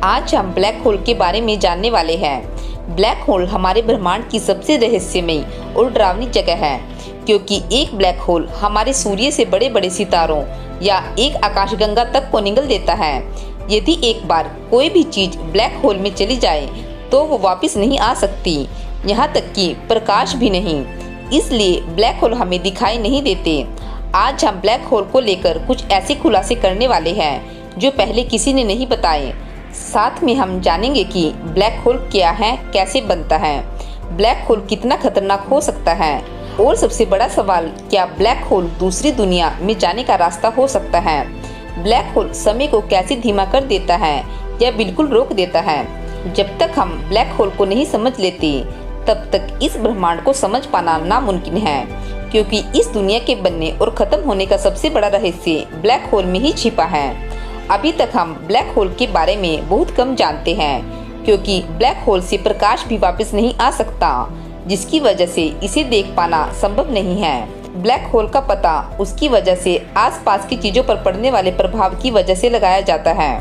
आज हम black hole के बारे में जानने वाले हैं। ब्लैक होल हमारे ब्रह्मांड की सबसे रहस्यमयी और डरावनी जगह है, क्योंकि एक ब्लैक होल हमारे सूर्य से बड़े बड़े सितारों या एक आकाशगंगा तक को निगल देता है। यदि एक बार कोई भी चीज ब्लैक होल में चली जाए तो वो वापस नहीं आ सकती, यहाँ तक कि प्रकाश भी नहीं। इसलिए ब्लैक होल हमें दिखाई नहीं देते। आज हम ब्लैक होल को लेकर कुछ ऐसे खुलासे करने वाले हैं जो पहले किसी ने नहीं बताए। साथ में हम जानेंगे कि ब्लैक होल क्या है, कैसे बनता है, ब्लैक होल कितना खतरनाक हो सकता है, और सबसे बड़ा सवाल, क्या ब्लैक होल दूसरी दुनिया में जाने का रास्ता हो सकता है। ब्लैक होल समय को कैसे धीमा कर देता है या बिल्कुल रोक देता है। जब तक हम ब्लैक होल को नहीं समझ लेते तब तक इस ब्रह्मांड को समझ पाना नामुमकिन है, क्योंकि इस दुनिया के बनने और खत्म होने का सबसे बड़ा रहस्य ब्लैक होल में ही छिपा है। अभी तक हम ब्लैक होल के बारे में बहुत कम जानते हैं, क्योंकि ब्लैक होल से प्रकाश भी वापस नहीं आ सकता, जिसकी वजह से इसे देख पाना संभव नहीं है। ब्लैक होल का पता उसकी वजह से आसपास की चीजों पर पड़ने वाले प्रभाव की वजह से लगाया जाता है।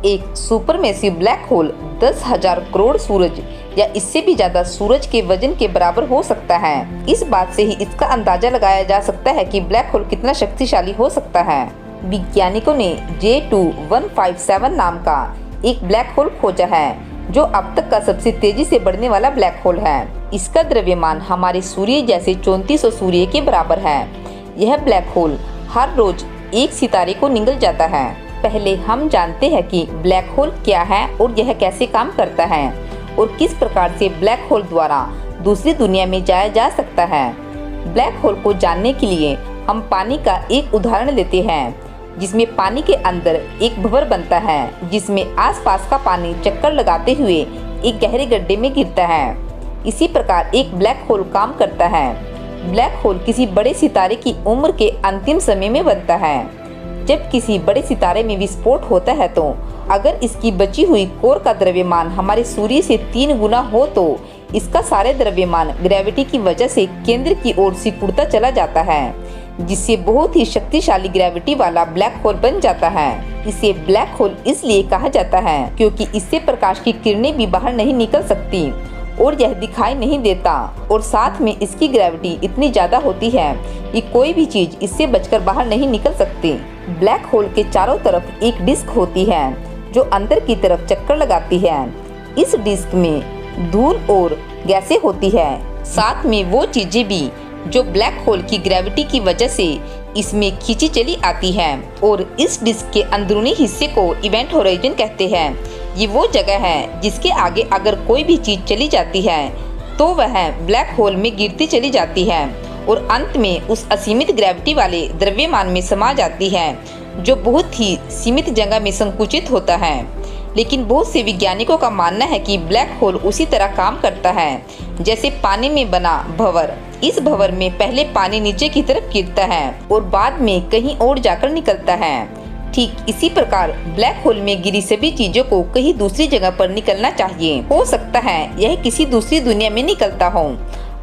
एक सुपरमेसिव ब्लैक होल 10,000 करोड़ सूरज या इससे भी ज्यादा सूरज के वजन के बराबर हो सकता है। इस बात से ही इसका अंदाजा लगाया जा सकता है कि ब्लैक होल कितना शक्तिशाली हो सकता है। वैज्ञानिकों ने J2157 नाम का एक ब्लैक होल खोजा है, जो अब तक का सबसे तेजी से बढ़ने वाला ब्लैक होल है। इसका द्रव्यमान हमारे सूर्य जैसे 3400 सूर्य के बराबर है। यह ब्लैक होल हर रोज एक सितारे को निगल जाता है। पहले हम जानते हैं कि ब्लैक होल क्या है और यह कैसे काम करता है, और किस प्रकार से ब्लैक होल द्वारा दूसरी दुनिया में जाया जा सकता है। ब्लैक होल को जानने के लिए हम पानी का एक उदाहरण लेते हैं, जिसमें पानी के अंदर एक भंवर बनता है, जिसमें आसपास का पानी चक्कर लगाते हुए एक गहरे गड्ढे में गिरता है। इसी प्रकार एक ब्लैक होल काम करता है। ब्लैक होल किसी बड़े सितारे की उम्र के अंतिम समय में बनता है। जब किसी बड़े सितारे में विस्फोट होता है तो अगर इसकी बची हुई कोर का द्रव्यमान हमारे सूर्य से 3 गुना हो तो इसका सारे द्रव्यमान ग्रेविटी की वजह से केंद्र की ओर सिकुड़ता चला जाता है, जिससे बहुत ही शक्तिशाली ग्रेविटी वाला ब्लैक होल बन जाता है। इसे ब्लैक होल इसलिए कहा जाता है क्योंकि इससे प्रकाश की किरणें भी बाहर नहीं निकल सकती और यह दिखाई नहीं देता, और साथ में इसकी ग्रेविटी इतनी ज्यादा होती है कि कोई भी चीज इससे बचकर बाहर नहीं निकल सकती। ब्लैक होल के चारों तरफ एक डिस्क होती है जो अंदर की तरफ चक्कर लगाती है। इस डिस्क में धूल और गैसें होती है, साथ में वो चीजें भी जो ब्लैक होल की ग्रेविटी की वजह से इसमें खींची चली आती है, और इस डिस्क के अंदरूनी हिस्से को इवेंट होराइजन कहते हैं। ये वो जगह है जिसके आगे अगर कोई भी चीज चली जाती है तो वह ब्लैक होल में गिरती चली जाती है और अंत में उस असीमित ग्रेविटी वाले द्रव्यमान में समा जाती है, जो बहुत ही सीमित जगह में संकुचित होता है। लेकिन बहुत से वैज्ञानिकों का मानना है कि ब्लैक होल उसी तरह काम करता है जैसे पानी में बना भंवर। इस भंवर में पहले पानी नीचे की तरफ गिरता है और बाद में कहीं और जाकर निकलता है। ठीक इसी प्रकार ब्लैक होल में गिरी सभी चीजों को कहीं दूसरी जगह पर निकलना चाहिए। हो सकता है यह किसी दूसरी दुनिया में निकलता हो।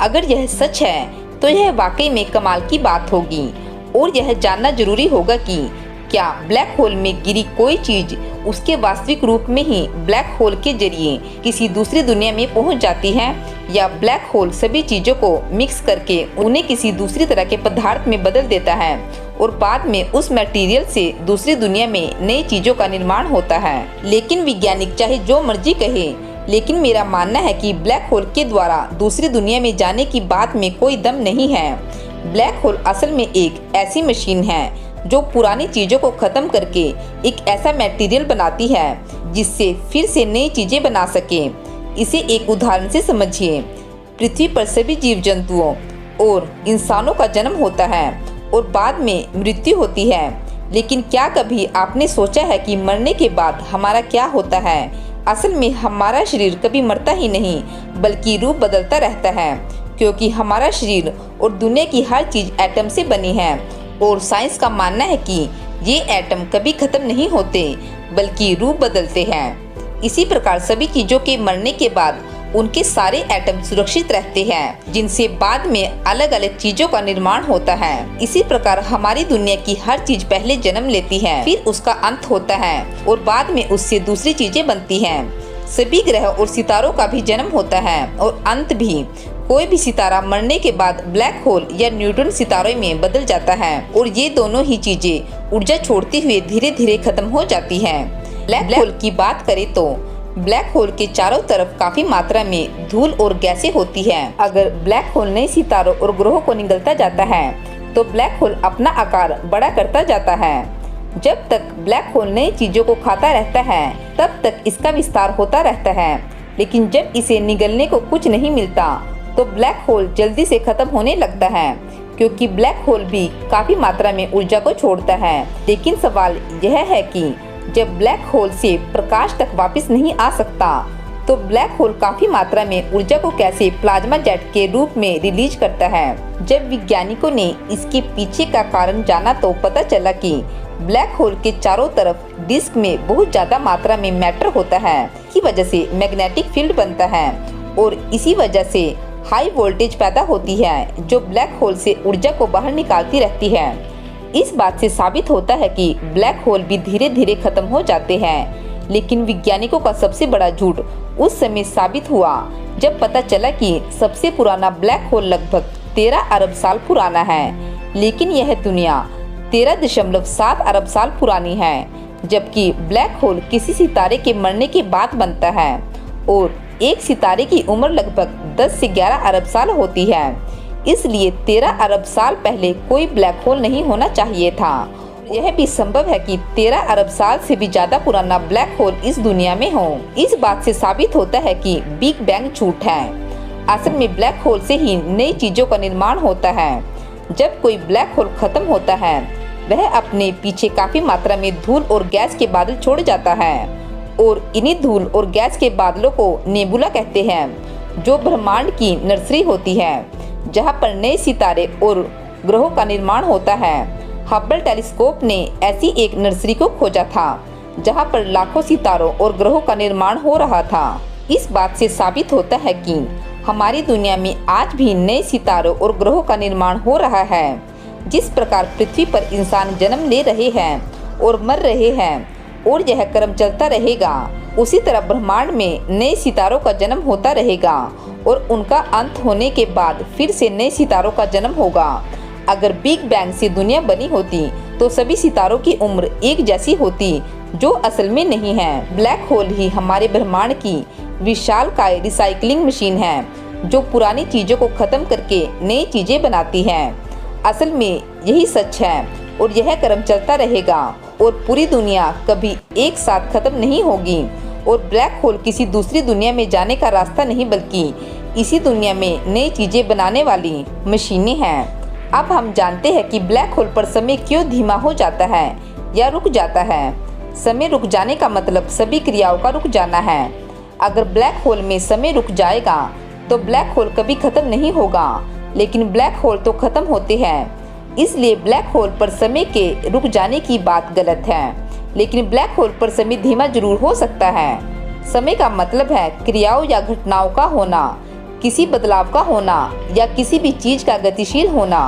अगर यह सच है तो यह वाकई में कमाल की बात होगी, और यह जानना जरूरी होगा कि क्या ब्लैक होल में गिरी कोई चीज उसके वास्तविक रूप में ही ब्लैक होल के जरिए किसी दूसरी दुनिया में पहुंच जाती है, या ब्लैक होल सभी चीजों को मिक्स करके उन्हें किसी दूसरी तरह के पदार्थ में बदल देता है और बाद में उस मटेरियल से दूसरी दुनिया में नई चीजों का निर्माण होता है। लेकिन वैज्ञानिक चाहे जो मर्जी कहे, लेकिन मेरा मानना है कि ब्लैक होल के द्वारा दूसरी दुनिया में जाने की बात में कोई दम नहीं है। ब्लैक होल असल में एक ऐसी मशीन है जो पुरानी चीजों को खत्म करके एक ऐसा मटेरियल बनाती है जिससे फिर से नई चीजें बना सके। इसे एक उदाहरण से समझिए। पृथ्वी पर सभी जीव जंतुओं और इंसानों का जन्म होता है और बाद में मृत्यु होती है, लेकिन क्या कभी आपने सोचा है कि मरने के बाद हमारा क्या होता है। असल में हमारा शरीर कभी मरता ही नहीं, बल्कि रूप बदलता रहता है, क्योंकि हमारा शरीर और दुनिया की हर चीज एटम से बनी है, और साइंस का मानना है कि ये एटम कभी खत्म नहीं होते बल्कि रूप बदलते हैं। इसी प्रकार सभी चीजों के मरने के बाद उनके सारे एटम सुरक्षित रहते हैं, जिनसे बाद में अलग अलग चीजों का निर्माण होता है। इसी प्रकार हमारी दुनिया की हर चीज पहले जन्म लेती है, फिर उसका अंत होता है और बाद में उससे दूसरी चीजें बनती हैं। सभी ग्रह और सितारों का भी जन्म होता है और अंत भी। कोई भी सितारा मरने के बाद ब्लैक होल या न्यूट्रॉन सितारों में बदल जाता है और ये दोनों ही चीजें ऊर्जा छोड़ते हुए धीरे धीरे खत्म हो जाती हैं। ब्लैक होल की बात करें तो ब्लैक होल के चारों तरफ काफी मात्रा में धूल और गैसें होती है। अगर ब्लैक होल नए सितारों और ग्रहों को निगलता जाता है तो ब्लैक होल अपना आकार बड़ा करता जाता है। जब तक ब्लैक होल नई चीजों को खाता रहता है तब तक इसका विस्तार होता रहता है, लेकिन जब इसे निगलने को कुछ नहीं मिलता तो ब्लैक होल जल्दी से खत्म होने लगता है, क्योंकि ब्लैक होल भी काफी मात्रा में ऊर्जा को छोड़ता है। लेकिन सवाल यह है कि जब ब्लैक होल से प्रकाश तक वापस नहीं आ सकता तो ब्लैक होल काफी मात्रा में ऊर्जा को कैसे प्लाज्मा जेट के रूप में रिलीज करता है। जब वैज्ञानिकों ने इसके पीछे का कारण जाना तो पता चला कि ब्लैक होल के चारों तरफ डिस्क में बहुत ज्यादा मात्रा में मैटर होता है, की वजह से मैग्नेटिक फील्ड बनता है और इसी वजह से हाई वोल्टेज पैदा होती है जो ब्लैक होल से ऊर्जा को बाहर निकालती रहती है। इस बात से साबित होता है कि ब्लैक होल भी धीरे धीरे खत्म हो जाते हैं, लेकिन वैज्ञानिकों का सबसे बड़ा झूठ उस समय साबित हुआ जब पता चला कि सबसे पुराना ब्लैक होल लगभग 13 अरब साल पुराना है, लेकिन यह दुनिया 13.7 अरब साल पुरानी है, जबकि ब्लैक होल किसी सितारे के मरने के बाद बनता है और एक सितारे की उम्र लगभग 10 से 11 अरब साल होती है। इसलिए 13 अरब साल पहले कोई ब्लैक होल नहीं होना चाहिए था। यह भी संभव है कि 13 अरब साल से भी ज्यादा पुराना ब्लैक होल इस दुनिया में हो। इस बात से साबित होता है कि बिग बैंग झूठ है। असल में ब्लैक होल से ही नई चीजों का निर्माण होता है। जब कोई ब्लैक होल खत्म होता है वह अपने पीछे काफी मात्रा में धूल और गैस के बादल छोड़ जाता है और इन्हीं धूल और गैस के बादलों को नेबुला कहते हैं, जो ब्रह्मांड की नर्सरी होती है जहां पर नए सितारे और ग्रहों का निर्माण होता है। हबल टेलीस्कोप ने ऐसी एक नर्सरी को खोजा था जहां पर लाखों सितारों और ग्रहों का निर्माण हो रहा था। इस बात से साबित होता है कि हमारी दुनिया में आज भी नए सितारों और ग्रहों का निर्माण हो रहा है। जिस प्रकार पृथ्वी पर इंसान जन्म ले रहे हैं और मर रहे हैं और यह क्रम चलता रहेगा, उसी तरह ब्रह्मांड में नए सितारों का जन्म होता रहेगा और उनका अंत होने के बाद फिर से नए सितारों का जन्म होगा। अगर बिग बैंग से दुनिया बनी होती तो सभी सितारों की उम्र एक जैसी होती, जो असल में नहीं है। ब्लैक होल ही हमारे ब्रह्मांड की विशालकाय रिसाइकलिंग मशीन है जो पुरानी चीजों को खत्म करके नई चीजें बनाती है। असल में यही सच है और यह क्रम चलता रहेगा और पूरी दुनिया कभी एक साथ खत्म नहीं होगी। और ब्लैक होल किसी दूसरी दुनिया में जाने का रास्ता नहीं, बल्कि इसी दुनिया में नई चीजें बनाने वाली मशीनें हैं। अब हम जानते हैं कि ब्लैक होल पर समय क्यों धीमा हो जाता है या रुक जाता है। समय रुक जाने का मतलब सभी क्रियाओं का रुक जाना है। अगर ब्लैक होल में समय रुक जाएगा तो ब्लैक होल कभी खत्म नहीं होगा, लेकिन ब्लैक होल तो खत्म होते हैं। इसलिए ब्लैक होल पर समय के रुक जाने की बात गलत है, लेकिन ब्लैक होल पर समय धीमा जरूर हो सकता है। समय का मतलब है क्रियाओं या घटनाओं का होना, किसी बदलाव का होना या किसी भी चीज का गतिशील होना।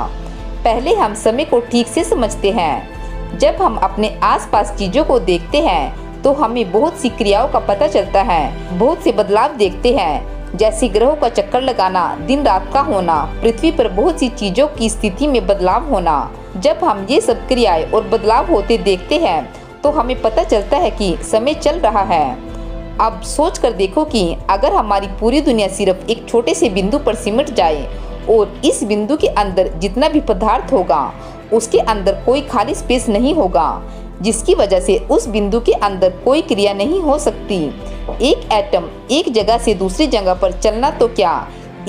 पहले हम समय को ठीक से समझते हैं। जब हम अपने आसपास चीजों को देखते हैं तो हमें बहुत सी क्रियाओं का पता चलता है। बहुत से बदलाव देखते हैं, जैसे ग्रहों का चक्कर लगाना, दिन रात का होना, पृथ्वी पर बहुत सी चीजों की स्थिति में बदलाव होना। जब हम ये सब क्रियाएं और बदलाव होते देखते हैं तो हमें पता चलता है कि समय चल रहा है। अब सोच कर देखो कि अगर हमारी पूरी दुनिया सिर्फ एक छोटे से बिंदु पर सिमट जाए और इस बिंदु के अंदर जितना भी पदार्थ होगा उसके अंदर कोई खाली स्पेस नहीं होगा, जिसकी वजह से उस बिंदु के अंदर कोई क्रिया नहीं हो सकती। एक एटम एक जगह से दूसरी जगह पर चलना तो क्या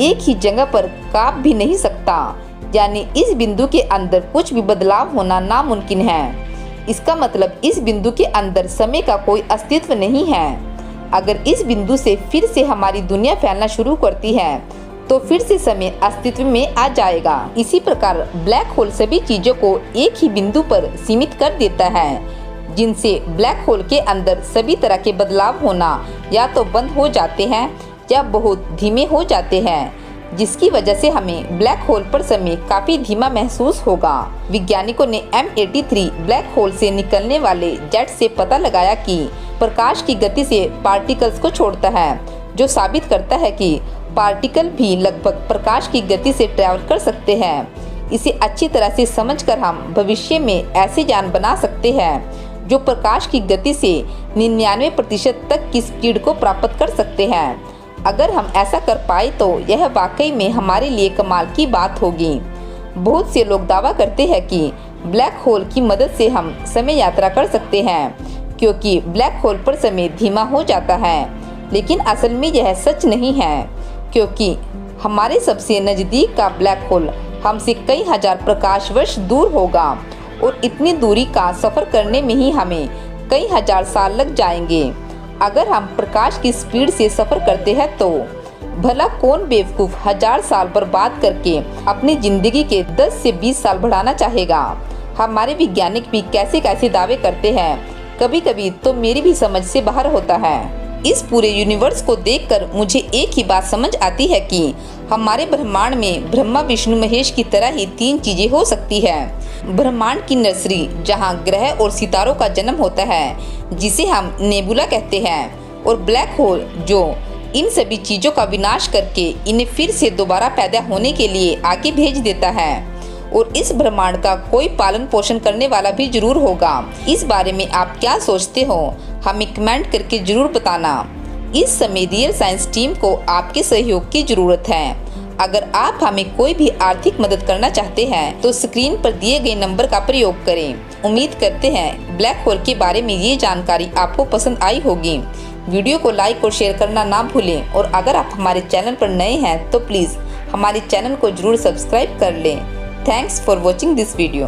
एक ही जगह पर कांप भी नहीं सकता, यानी इस बिंदु के अंदर कुछ भी बदलाव होना नामुमकिन है। इसका मतलब इस बिंदु के अंदर समय का कोई अस्तित्व नहीं है। अगर इस बिंदु से फिर से हमारी दुनिया फैलना शुरू करती है तो फिर से समय अस्तित्व में आ जाएगा। इसी प्रकार ब्लैक होल सभी चीजों को एक ही बिंदु पर सीमित कर देता है, जिनसे ब्लैक होल के अंदर सभी तरह के बदलाव होना या तो बंद हो जाते हैं या बहुत धीमे हो जाते हैं, जिसकी वजह से हमें ब्लैक होल पर समय काफी धीमा महसूस होगा। वैज्ञानिकों ने M83 ब्लैक होल से निकलने वाले जेट से पता लगाया कि प्रकाश की गति से पार्टिकल्स को छोड़ता है, जो साबित करता है कि पार्टिकल भी लगभग प्रकाश की गति से ट्रैवल कर सकते हैं। इसे अच्छी तरह से समझकर हम भविष्य में ऐसे यान बना सकते हैं जो प्रकाश की गति से 99% तक की स्पीड को प्राप्त कर सकते हैं। अगर हम ऐसा कर पाए तो यह वाकई में हमारे लिए कमाल की बात होगी। बहुत से लोग दावा करते हैं कि ब्लैक होल की मदद से हम समय यात्रा कर सकते हैं, क्योंकि ब्लैक होल पर समय धीमा हो जाता है। लेकिन असल में यह सच नहीं है, क्योंकि हमारे सबसे नज़दीक का ब्लैक होल हमसे कई हजार प्रकाश वर्ष दूर होगा और इतनी दूरी का सफ़र करने में ही हमें कई हजार साल लग जाएंगे। अगर हम प्रकाश की स्पीड से सफ़र करते हैं तो भला कौन बेवकूफ़ 1000 साल बर्बाद करके अपनी ज़िंदगी के 10 से 20 साल बढ़ाना चाहेगा। हमारे वैज्ञानिक भी कैसे कैसे दावे करते हैं, कभी कभी तो मेरी भी समझ से बाहर होता है। इस पूरे यूनिवर्स को देखकर मुझे एक ही बात समझ आती है कि हमारे ब्रह्मांड में ब्रह्मा विष्णु महेश की तरह ही 3 चीजें हो सकती है। ब्रह्मांड की नर्सरी, जहां ग्रह और सितारों का जन्म होता है, जिसे हम नेबुला कहते हैं, और ब्लैक होल जो इन सभी चीजों का विनाश करके इन्हें फिर से दोबारा पैदा होने के लिए आगे भेज देता है। और इस ब्रह्मांड का कोई पालन पोषण करने वाला भी जरूर होगा। इस बारे में आप क्या सोचते हो, हमें कमेंट करके जरूर बताना। इस समय रियल साइंस टीम को आपके सहयोग की जरूरत है। अगर आप हमें कोई भी आर्थिक मदद करना चाहते हैं तो स्क्रीन पर दिए गए नंबर का प्रयोग करें। उम्मीद करते हैं ब्लैक होल के बारे में ये जानकारी आपको पसंद आई होगी। वीडियो को लाइक और शेयर करना ना भूलें, और अगर आप हमारे चैनल पर नए हैं तो प्लीज़ हमारे चैनल को जरूर सब्सक्राइब कर लें। Thanks for watching this video.